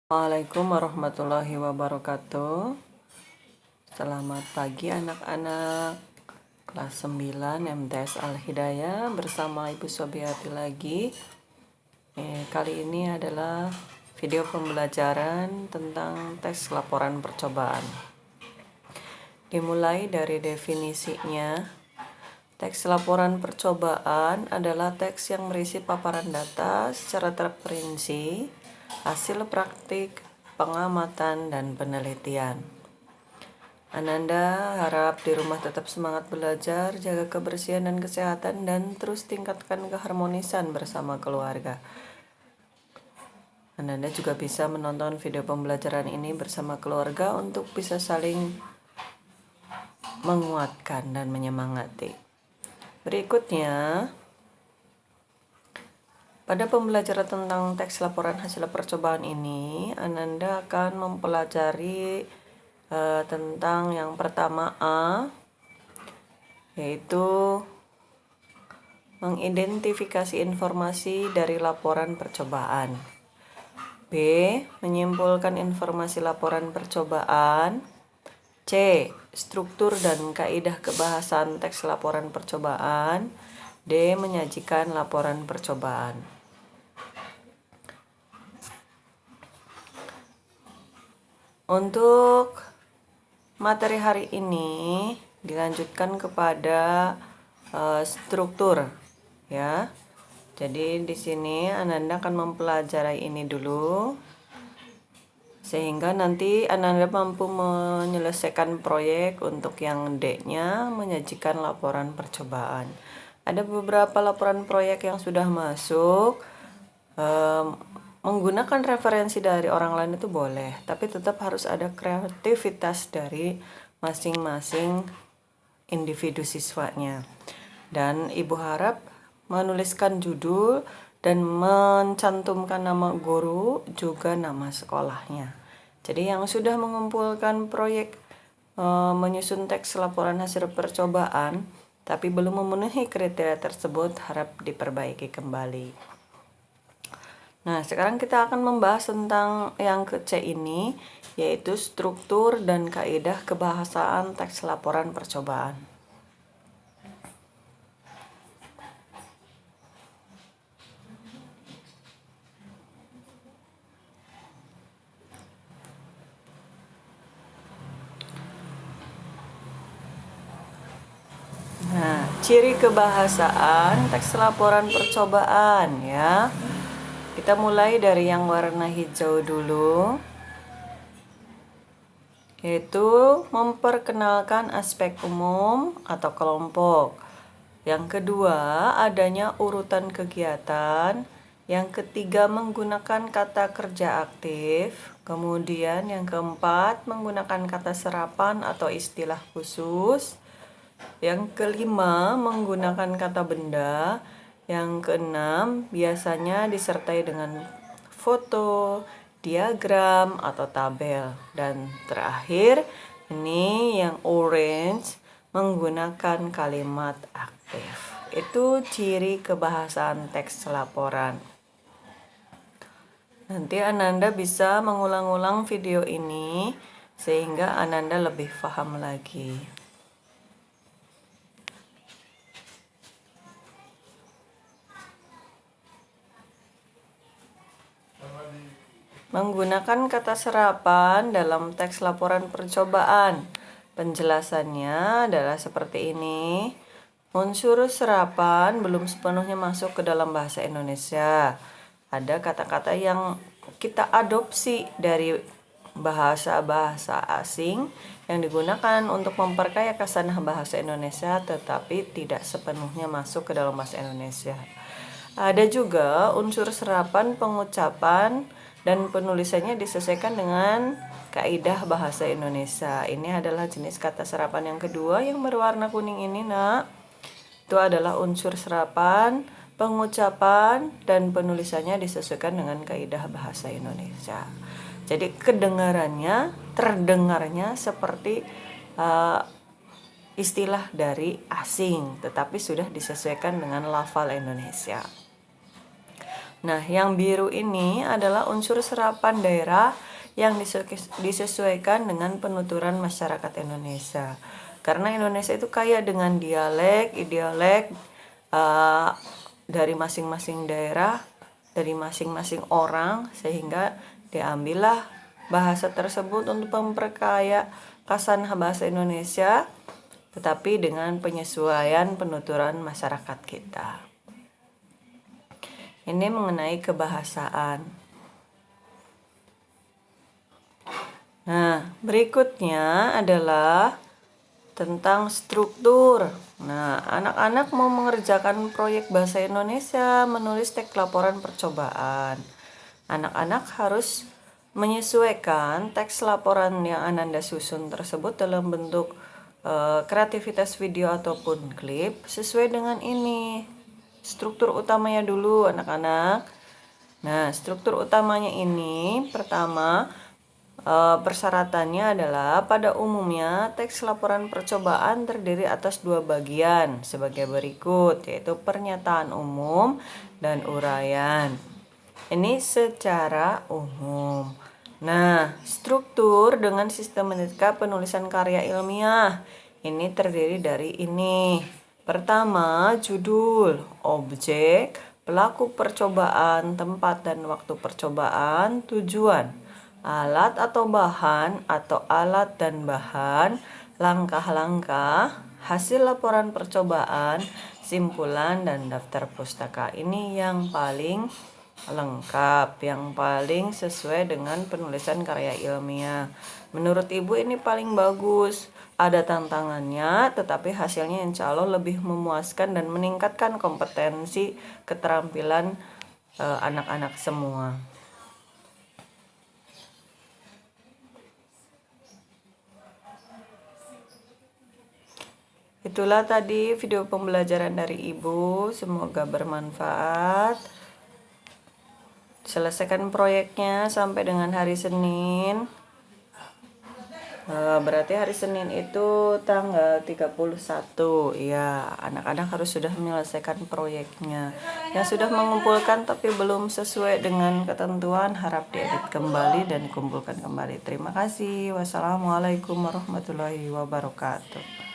Assalamualaikum warahmatullahi wabarakatuh. Selamat pagi anak-anak kelas 9 MTS Al-Hidayah bersama Ibu Sobiati lagi. Kali ini adalah video pembelajaran tentang teks laporan percobaan. Dimulai dari definisinya. Teks laporan percobaan adalah teks yang berisi paparan data secara terperinci, hasil praktik, pengamatan, dan penelitian. Ananda harap di rumah tetap semangat belajar, jaga kebersihan dan kesehatan, dan terus tingkatkan keharmonisan bersama keluarga. Ananda juga bisa menonton video pembelajaran ini bersama keluarga untuk bisa saling menguatkan dan menyemangati. Berikutnya, pada pembelajaran tentang teks laporan hasil percobaan ini, Ananda akan mempelajari tentang yang pertama A, yaitu mengidentifikasi informasi dari laporan percobaan. B, menyimpulkan informasi laporan percobaan. C, struktur dan kaidah kebahasaan teks laporan percobaan. D, menyajikan laporan percobaan. Untuk materi hari ini dilanjutkan kepada struktur, ya. Jadi di sini Ananda akan mempelajari ini dulu, sehingga nanti Ananda mampu menyelesaikan proyek untuk yang D-nya, menyajikan laporan percobaan. Ada beberapa laporan proyek yang sudah masuk. Menggunakan referensi dari orang lain itu boleh, tapi tetap harus ada kreativitas dari masing-masing individu siswanya. Dan Ibu harap menuliskan judul dan mencantumkan nama guru juga nama sekolahnya. Jadi yang sudah mengumpulkan proyek menyusun teks laporan hasil percobaan tapi belum memenuhi kriteria tersebut harap diperbaiki kembali. Nah, sekarang kita akan membahas tentang yang ke C ini, yaitu struktur dan kaidah kebahasaan teks laporan percobaan. Nah, ciri kebahasaan teks laporan percobaan, ya. Kita mulai dari yang warna hijau dulu, yaitu memperkenalkan aspek umum atau kelompok. Yang kedua, adanya urutan kegiatan. Yang ketiga, menggunakan kata kerja aktif. Kemudian yang keempat, menggunakan kata serapan atau istilah khusus. Yang kelima, menggunakan kata benda. Yang keenam, biasanya disertai dengan foto, diagram, atau tabel. Dan terakhir, ini yang orange, menggunakan kalimat aktif. Itu ciri kebahasaan teks laporan. Nanti Ananda bisa mengulang-ulang video ini sehingga Ananda lebih paham lagi. Menggunakan kata serapan dalam teks laporan percobaan. Penjelasannya adalah seperti ini. Unsur serapan belum sepenuhnya masuk ke dalam bahasa Indonesia. Ada kata-kata yang kita adopsi dari bahasa-bahasa asing yang digunakan untuk memperkaya khasanah bahasa Indonesia tetapi tidak sepenuhnya masuk ke dalam bahasa Indonesia. Ada juga unsur serapan pengucapan dan penulisannya disesuaikan dengan kaidah bahasa Indonesia. Ini adalah jenis kata serapan yang kedua yang berwarna kuning ini, Nak. Itu adalah unsur serapan, pengucapan, dan penulisannya disesuaikan dengan kaidah bahasa Indonesia. Jadi terdengarnya seperti istilah dari asing, tetapi sudah disesuaikan dengan lafal Indonesia. Nah, yang biru ini adalah unsur serapan daerah yang disesuaikan dengan penuturan masyarakat Indonesia. Karena Indonesia itu kaya dengan dialek, idiolek dari masing-masing daerah, dari masing-masing orang, sehingga diambillah bahasa tersebut untuk memperkaya khasanah bahasa Indonesia, tetapi dengan penyesuaian penuturan masyarakat kita. Ini mengenai kebahasaan. Nah, berikutnya adalah tentang struktur. Nah, anak-anak mau mengerjakan proyek bahasa Indonesia, menulis teks laporan percobaan. Anak-anak harus menyesuaikan teks laporan yang Ananda susun tersebut dalam bentuk kreativitas video ataupun klip sesuai dengan ini. Struktur utamanya dulu anak-anak. Nah, struktur utamanya ini pertama, persyaratannya adalah pada umumnya teks laporan percobaan terdiri atas 2 bagian sebagai berikut, yaitu pernyataan umum dan uraian. Ini secara umum. Nah, struktur dengan sistematika penulisan karya ilmiah ini terdiri dari ini. Pertama, judul, objek, pelaku percobaan, tempat dan waktu percobaan, tujuan, alat atau bahan atau alat dan bahan, langkah-langkah, hasil laporan percobaan, simpulan dan daftar pustaka. Ini yang paling lengkap, yang paling sesuai dengan penulisan karya ilmiah. Menurut Ibu ini paling bagus. Ada tantangannya, tetapi hasilnya insya Allah lebih memuaskan dan meningkatkan kompetensi keterampilan anak-anak semua. Itulah tadi video pembelajaran dari Ibu, semoga bermanfaat. Selesaikan proyeknya sampai dengan hari Senin. Berarti hari Senin itu tanggal 31. Ya, anak-anak harus sudah menyelesaikan proyeknya. Yang sudah mengumpulkan tapi belum sesuai dengan ketentuan harap diedit kembali dan dikumpulkan kembali. Terima kasih. Wassalamualaikum warahmatullahi wabarakatuh.